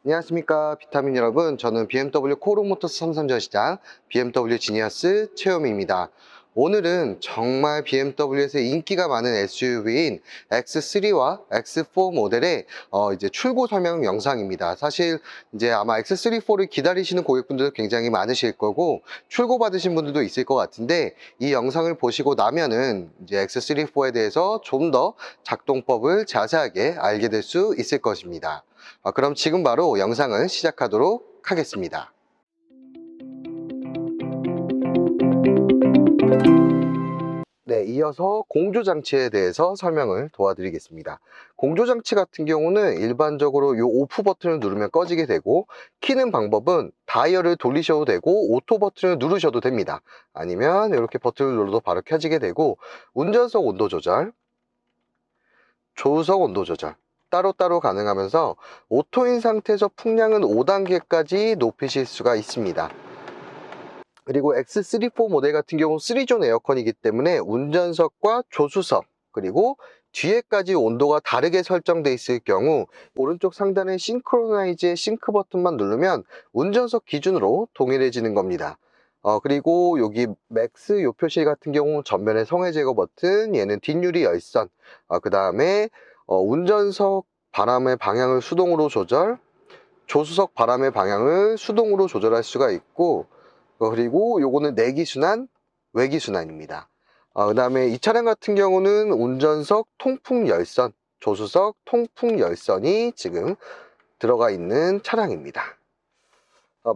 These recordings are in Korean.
안녕하십니까 비타민 여러분, 저는 BMW 코오롱모터스 삼성전시장 BMW 지니어스 최요미입니다. 오늘은 정말 BMW에서 인기가 많은 SUV인 X3와 X4 모델의 이제 출고 설명 영상입니다. 사실 이제 아마 X3, 4를 기다리시는 고객분들도 굉장히 많으실 거고 출고 받으신 분들도 있을 것 같은데, 이 영상을 보시고 나면은 이제 X3, 4에 대해서 좀 더 작동법을 자세하게 알게 될 수 있을 것입니다. 그럼 지금 바로 영상을 시작하도록 하겠습니다. 네, 이어서 공조장치에 대해서 설명을 도와드리겠습니다. 공조장치 같은 경우는 일반적으로 이 오프 버튼을 누르면 꺼지게 되고, 키는 방법은 다이얼을 돌리셔도 되고 오토 버튼을 누르셔도 됩니다. 아니면 이렇게 버튼을 눌러도 바로 켜지게 되고, 운전석 온도 조절, 조수석 온도 조절 따로따로 가능하면서 오토인 상태에서 풍량은 5단계까지 높이실 수가 있습니다. 그리고 X3, 4 모델 같은 경우는 3존 에어컨이기 때문에 운전석과 조수석, 그리고 뒤에까지 온도가 다르게 설정되어 있을 경우 오른쪽 상단의 싱크로나이즈의 싱크 버튼만 누르면 운전석 기준으로 동일해지는 겁니다. 그리고 여기 맥스 요 표시 같은 경우 전면의 성해 제거 버튼, 얘는 뒷유리 열선, 그 다음에 운전석 바람의 방향을 수동으로 조절, 조수석 바람의 방향을 수동으로 조절할 수가 있고, 그리고 요거는 내기순환, 외기순환입니다. 그 다음에 이 차량 같은 경우는 운전석 통풍 열선, 조수석 통풍 열선이 지금 들어가 있는 차량입니다.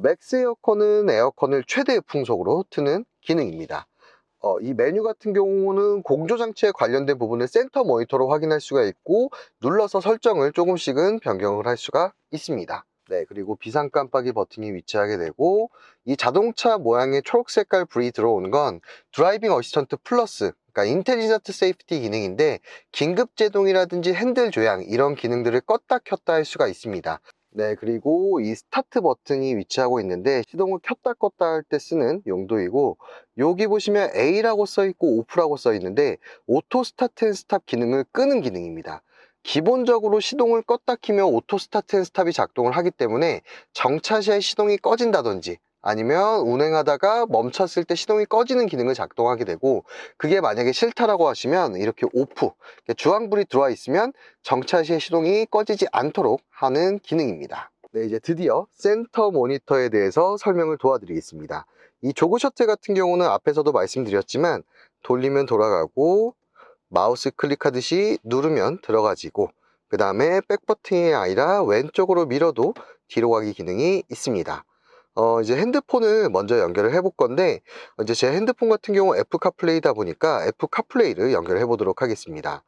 맥스 에어컨은 에어컨을 최대 풍속으로 트는 기능입니다. 이 메뉴 같은 경우는 공조장치에 관련된 부분을 센터 모니터로 확인할 수가 있고, 눌러서 설정을 조금씩은 변경을 할 수가 있습니다. 네, 그리고 비상 깜빡이 버튼이 위치하게 되고, 이 자동차 모양의 초록 색깔 불이 들어오는 건 드라이빙 어시스턴트 플러스, 그러니까 인텔리전트 세이프티 기능인데, 긴급 제동이라든지 핸들 조향 이런 기능들을 껐다 켰다 할 수가 있습니다. 네, 그리고 이 스타트 버튼이 위치하고 있는데 시동을 켰다 껐다 할 때 쓰는 용도이고, 여기 보시면 A라고 써 있고 오프라고 써 있는데 오토 스타트 앤 스탑 기능을 끄는 기능입니다. 기본적으로 시동을 껐다 키면 오토 스타트 앤 스탑이 작동을 하기 때문에 정차 시에 시동이 꺼진다든지 아니면 운행하다가 멈췄을 때 시동이 꺼지는 기능을 작동하게 되고, 그게 만약에 싫다라고 하시면 이렇게 오프, 주황불이 들어와 있으면 정차 시에 시동이 꺼지지 않도록 하는 기능입니다. 네, 이제 드디어 센터 모니터에 대해서 설명을 도와드리겠습니다. 이 조그 셔틀 같은 경우는 앞에서도 말씀드렸지만 돌리면 돌아가고, 마우스 클릭하듯이 누르면 들어가지고, 그 다음에 백 버튼이 아니라 왼쪽으로 밀어도 뒤로 가기 기능이 있습니다. 이제 핸드폰을 먼저 연결을 해볼 건데, 이제 제 핸드폰 같은 경우 애플 카플레이다 보니까 애플 카플레이를 연결해 보도록 하겠습니다.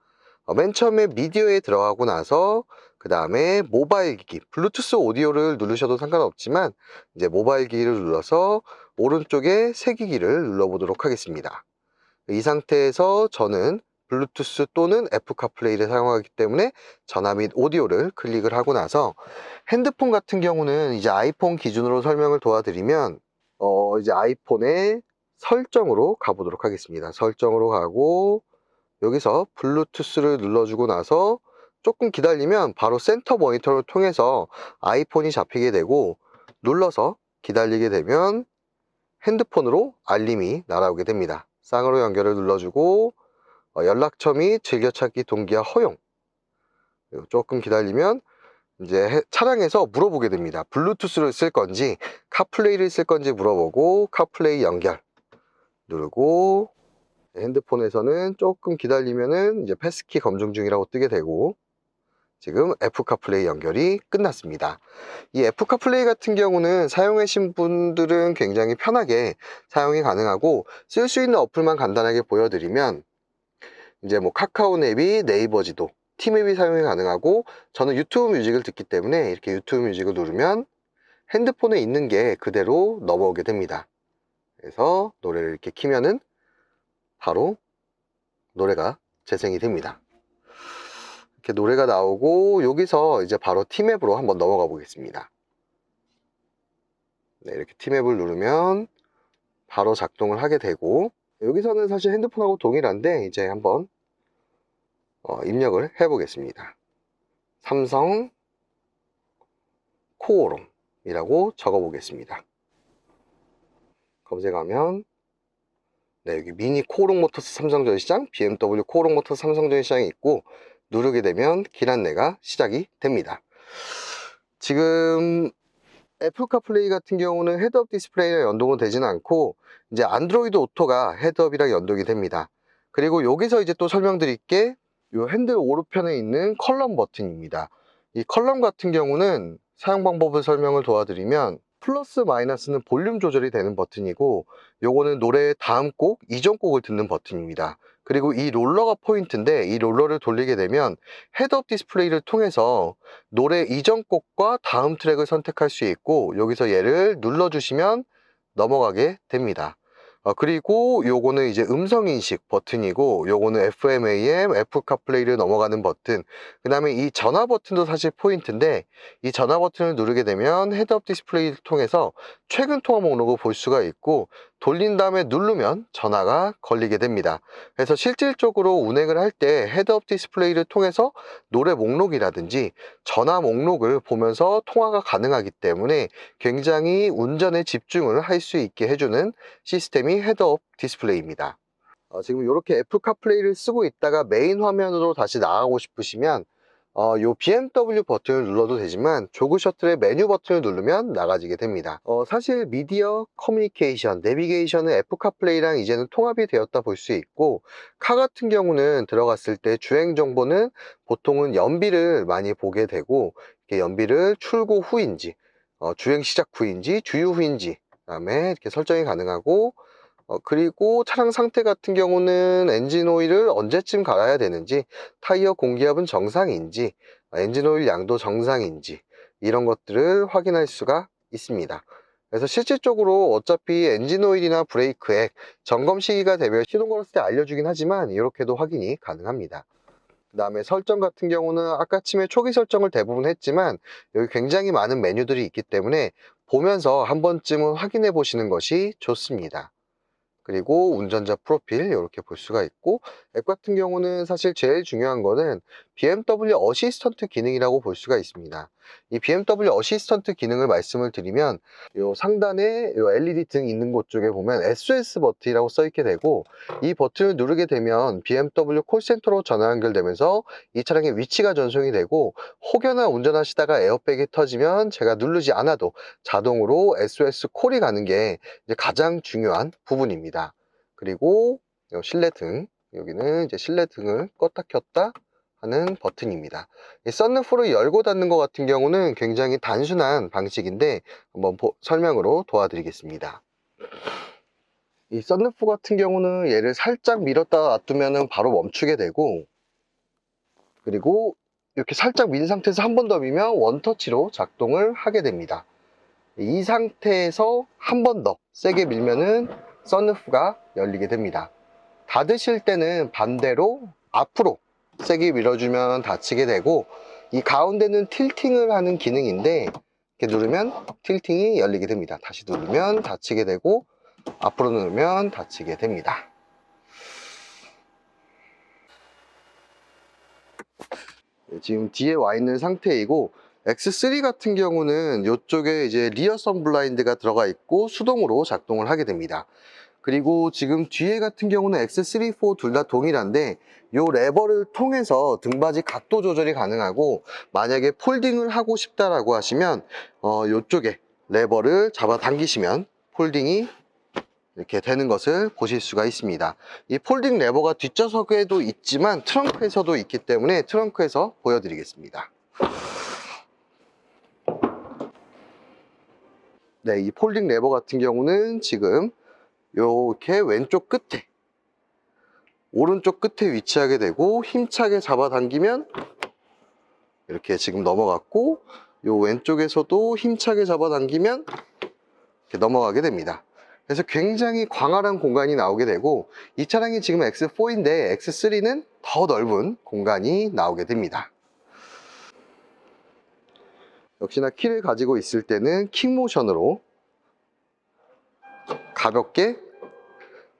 맨 처음에 미디어에 들어가고 나서 그 다음에 모바일 기기, 블루투스 오디오를 누르셔도 상관없지만 이제 모바일 기기를 눌러서 오른쪽에 새기기를 눌러보도록 하겠습니다. 이 상태에서 저는 블루투스 또는 애플 카플레이를 사용하기 때문에 전화 및 오디오를 클릭을 하고 나서, 핸드폰 같은 경우는 이제 아이폰 기준으로 설명을 도와드리면 이제 아이폰의 설정으로 가보도록 하겠습니다. 설정으로 가고 여기서 블루투스를 눌러주고 나서 조금 기다리면 바로 센터 모니터를 통해서 아이폰이 잡히게 되고, 눌러서 기다리게 되면 핸드폰으로 알림이 날아오게 됩니다. 쌍으로 연결을 눌러주고 연락처 및 즐겨찾기 동기화 허용, 그리고 조금 기다리면 이제 차량에서 물어보게 됩니다. 블루투스를 쓸 건지 카플레이를 쓸 건지 물어보고 카플레이 연결 누르고, 핸드폰에서는 조금 기다리면은 이제 패스키 검증 중이라고 뜨게 되고, 지금 애플 카플레이 연결이 끝났습니다. 이 애플 카플레이 같은 경우는 사용하신 분들은 굉장히 편하게 사용이 가능하고, 쓸 수 있는 어플만 간단하게 보여드리면 이제 뭐 카카오 앱이, 네이버 지도, 티맵이 사용이 가능하고, 저는 유튜브 뮤직을 듣기 때문에 이렇게 유튜브 뮤직을 누르면 핸드폰에 있는 게 그대로 넘어오게 됩니다. 그래서 노래를 이렇게 키면은 바로 노래가 재생이 됩니다. 이렇게 노래가 나오고, 여기서 이제 바로 티맵으로 한번 넘어가 보겠습니다. 네, 이렇게 티맵을 누르면 바로 작동을 하게 되고, 여기서는 사실 핸드폰하고 동일한데 이제 한번 입력을 해 보겠습니다. 삼성 코오롱이라고 적어보겠습니다. 검색하면 네, 여기 미니 코오롱 모터스 삼성 전시장, BMW 코오롱 모터스 삼성 전시장이 있고, 누르게 되면 길 안내가 시작이 됩니다. 지금 애플 카플레이 같은 경우는 헤드업 디스플레이랑 연동은 되지는 않고 이제 안드로이드 오토가 헤드업이랑 연동이 됩니다. 그리고 여기서 이제 또 설명드릴 게 이 핸들 오른편에 있는 컬럼 버튼입니다. 이 컬럼 같은 경우는 사용 방법을 설명을 도와드리면, 플러스 마이너스는 볼륨 조절이 되는 버튼이고, 요거는 노래의 다음 곡, 이전 곡을 듣는 버튼입니다. 그리고 이 롤러가 포인트인데, 이 롤러를 돌리게 되면 헤드업 디스플레이를 통해서 노래 이전 곡과 다음 트랙을 선택할 수 있고, 여기서 얘를 눌러주시면 넘어가게 됩니다. 그리고 요거는 이제 음성인식 버튼이고, 요거는 FM, AM, 애플 카플레이를 넘어가는 버튼, 그 다음에 이 전화 버튼도 사실 포인트인데, 이 전화 버튼을 누르게 되면 헤드업 디스플레이를 통해서 최근 통화 목록을 볼 수가 있고, 돌린 다음에 누르면 전화가 걸리게 됩니다. 그래서 실질적으로 운행을 할 때 헤드업 디스플레이를 통해서 노래 목록이라든지 전화 목록을 보면서 통화가 가능하기 때문에 굉장히 운전에 집중을 할 수 있게 해주는 시스템이 헤드업 디스플레이입니다. 지금 이렇게 애플 카플레이를 쓰고 있다가 메인 화면으로 다시 나가고 싶으시면 요 BMW 버튼을 눌러도 되지만 조그 셔틀의 메뉴 버튼을 누르면 나가지게 됩니다. 사실 미디어, 커뮤니케이션, 내비게이션은 애플 카플레이랑 이제는 통합이 되었다 볼 수 있고, 카 같은 경우는 들어갔을 때 주행 정보는 보통은 연비를 많이 보게 되고, 이렇게 연비를 출고 후인지, 주행 시작 후인지, 주유 후인지, 그다음에 이렇게 설정이 가능하고, 그리고 차량 상태 같은 경우는 엔진 오일을 언제쯤 갈아야 되는지, 타이어 공기압은 정상인지, 엔진 오일 양도 정상인지, 이런 것들을 확인할 수가 있습니다. 그래서 실질적으로 어차피 엔진 오일이나 브레이크액 점검 시기가 되면 시동 걸었을 때 알려주긴 하지만 이렇게도 확인이 가능합니다. 그 다음에 설정 같은 경우는 아까쯤에 초기 설정을 대부분 했지만 여기 굉장히 많은 메뉴들이 있기 때문에 보면서 한 번쯤은 확인해 보시는 것이 좋습니다. 그리고 운전자 프로필 이렇게 볼 수가 있고, 앱 같은 경우는 사실 제일 중요한 거는 BMW 어시스턴트 기능이라고 볼 수가 있습니다. 이 BMW 어시스턴트 기능을 말씀을 드리면, 요 상단에 요 LED 등 있는 곳 쪽에 보면 SOS 버튼이라고 써 있게 되고, 이 버튼을 누르게 되면 BMW 콜센터로 전화 연결되면서 이 차량의 위치가 전송이 되고, 혹여나 운전하시다가 에어백이 터지면 제가 누르지 않아도 자동으로 SOS 콜이 가는 게 이제 가장 중요한 부분입니다. 그리고 요 실내등, 여기는 이제 실내등을 껐다 켰다 하는 버튼입니다. 이 썬루프를 열고 닫는 것 같은 경우는 굉장히 단순한 방식인데 한번 설명으로 도와드리겠습니다. 이 썬루프 같은 경우는 얘를 살짝 밀었다 놔두면 바로 멈추게 되고, 그리고 이렇게 살짝 민 상태에서 한 번 더 밀면 원터치로 작동을 하게 됩니다. 이 상태에서 한 번 더 세게 밀면은 썬루프가 열리게 됩니다. 닫으실 때는 반대로 앞으로 세게 밀어주면 닫히게 되고, 이 가운데는 틸팅을 하는 기능인데 이렇게 누르면 틸팅이 열리게 됩니다. 다시 누르면 닫히게 되고, 앞으로 누르면 닫히게 됩니다. 지금 뒤에 와 있는 상태이고, X3 같은 경우는 이쪽에 이제 리어 선 블라인드가 들어가 있고 수동으로 작동을 하게 됩니다. 그리고 지금 뒤에 같은 경우는 X3, 4 둘 다 동일한데 이 레버를 통해서 등받이 각도 조절이 가능하고, 만약에 폴딩을 하고 싶다라고 하시면 이쪽에 레버를 잡아 당기시면 폴딩이 이렇게 되는 것을 보실 수가 있습니다. 이 폴딩 레버가 뒷좌석에도 있지만 트렁크에서도 있기 때문에 트렁크에서 보여드리겠습니다. 네, 이 폴딩 레버 같은 경우는 지금 이렇게 왼쪽 끝에, 오른쪽 끝에 위치하게 되고, 힘차게 잡아당기면 이렇게 지금 넘어갔고, 요 왼쪽에서도 힘차게 잡아당기면 이렇게 넘어가게 됩니다. 그래서 굉장히 광활한 공간이 나오게 되고, 이 차량이 지금 X4인데 X3는 더 넓은 공간이 나오게 됩니다. 역시나 키를 가지고 있을 때는 킥모션으로 가볍게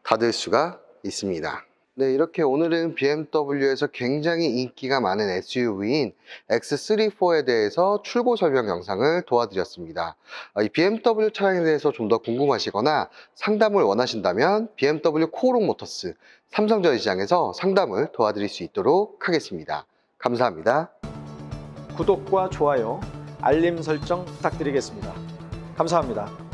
닫을 수가 있습니다. 네, 이렇게 오늘은 BMW에서 굉장히 인기가 많은 SUV인 X34에 대해서 출고 설명 영상을 도와드렸습니다. 이 BMW 차량에 대해서 좀 더 궁금하시거나 상담을 원하신다면 BMW 코오롱 모터스 삼성전시장에서 상담을 도와드릴 수 있도록 하겠습니다. 감사합니다. 구독과 좋아요, 알림 설정 부탁드리겠습니다. 감사합니다.